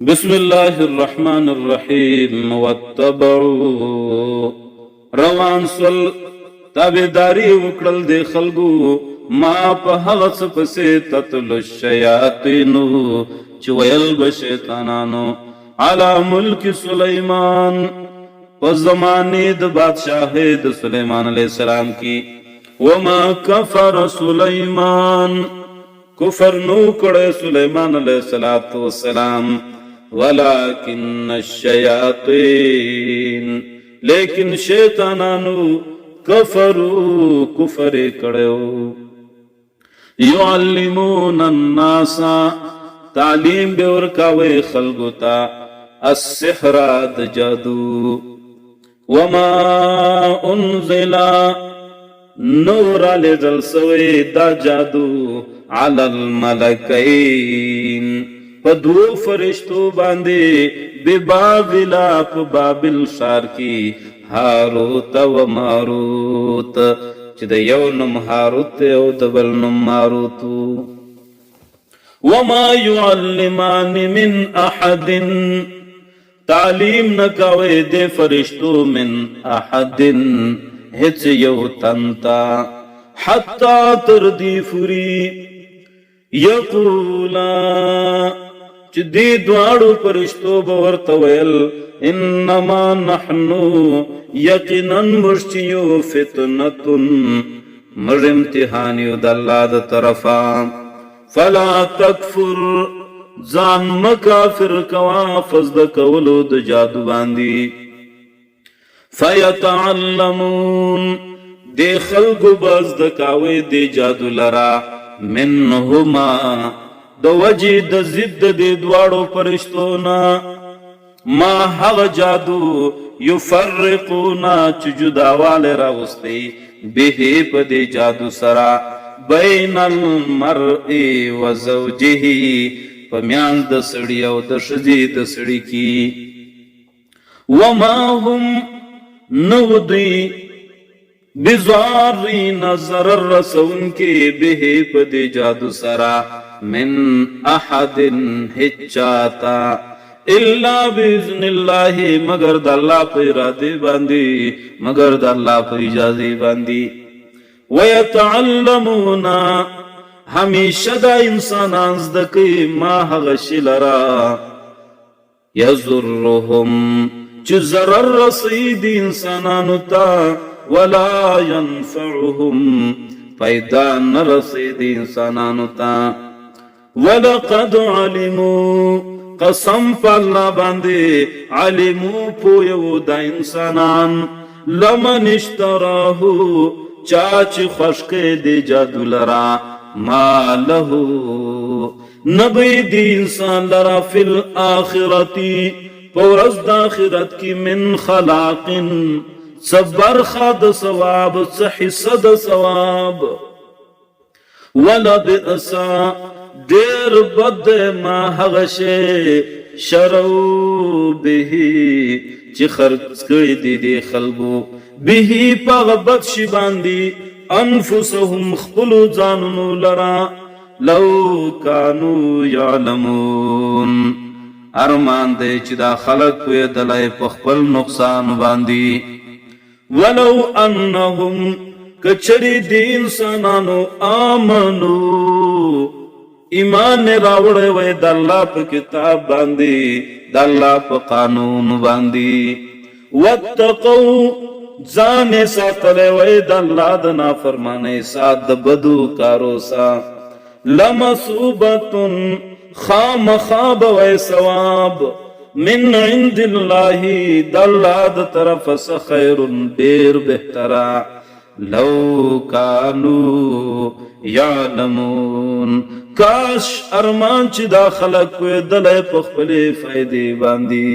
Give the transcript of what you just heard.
بسم الله الرحمن الرحیم واتبعوا روان سول تابعداري وکړل د خلکو ما په هغه څه پسې تتلو الشیاطین چې ویل به شیطانانو علی ملک سلیمان په زمانه د بادشاهۍ د سلیمان علیه السلام کی وما کفر سلیمان کفر نو کړه سلیمان علیه السلام ولكن الشیاطین لیکن شیطانانو کفروا کفر کړو يعلمون الناس تعلیم به ورکاوي خلقو ته السحر د جادو وما انزل نور لجل سوي دا جادو على الملكين پدو فرشتو باندې ببابلا په بابل ښار کې هاروت و ماروت چې د یو نوم هاروت او د بل نوم ماروت وما يعلمان من احد تعلیم نکوي د فرشتو من احد هیڅ یو تنتا حتی تر دی فری یقولا چې دی دواړو فرشتو به ورته ویل انما نحنو یقینا مرشیو فتنه مر امتحان یو د الله د طرفا فلا تکفر ځان مکافر کوا فزد کولو د جادو باندې فیتعلمون دی خلقو باز د کاوی دی جادو لرا منهما د وجه د ضد د دواړو فرشتونا ما هغه جادو یفرقونا چې جداواله راوستي به په دې جادو سره بین المرء و زوجه په میان د سړی او د ښځې د سړي کې وما هم نودي بزارین ضرر رسون کے به پد جادو سرا من احد حجاتا الا باذن الله مگر د الله په اراده باندې مگر د الله په اجازه باندې ويتعلمون همیشه د انسانان زده کوي ما هغه شی لرا یضرهم چې ضرر رسید انسانانو ته ولا ينفعهم فائدہ نرسید انسانانو تا ولقد علموا قسم پا اللہ باندے علموا پویو دا انسانان لمن اشتراہو چاچ خشک دی جادو لرا ما لہو نبی دی انسان لرا فی الاخرتی پورز دا آخرت کی من خلاقن صبرخه د ثواب صحیصه د ثواب ولبئس ډیر بد ما هغه شی شرو به چې خرڅ کړي دي خلکو به په بد شی باندې انفسهم خپل ځانونو لرا لو کانوا یعلمون ارمان دې چې دا خلک په دلای په خپل نقصان باندې ولو انهم کچری دی انسانانو آمنو ایمان راوړې وې د الله په کتاب باندې د الله په قانون باندې واتقوا ځان ساتلې وې د الله د نافرمانی سات د بدو کارو سا لمصوبه خامخاب وې ثواب من عند الله دلاد طرف خیر دیر بہترا لو کانو یعلمون کاش ارمان چې دا خلق کوئی دلائے پخپلی فائدی باندی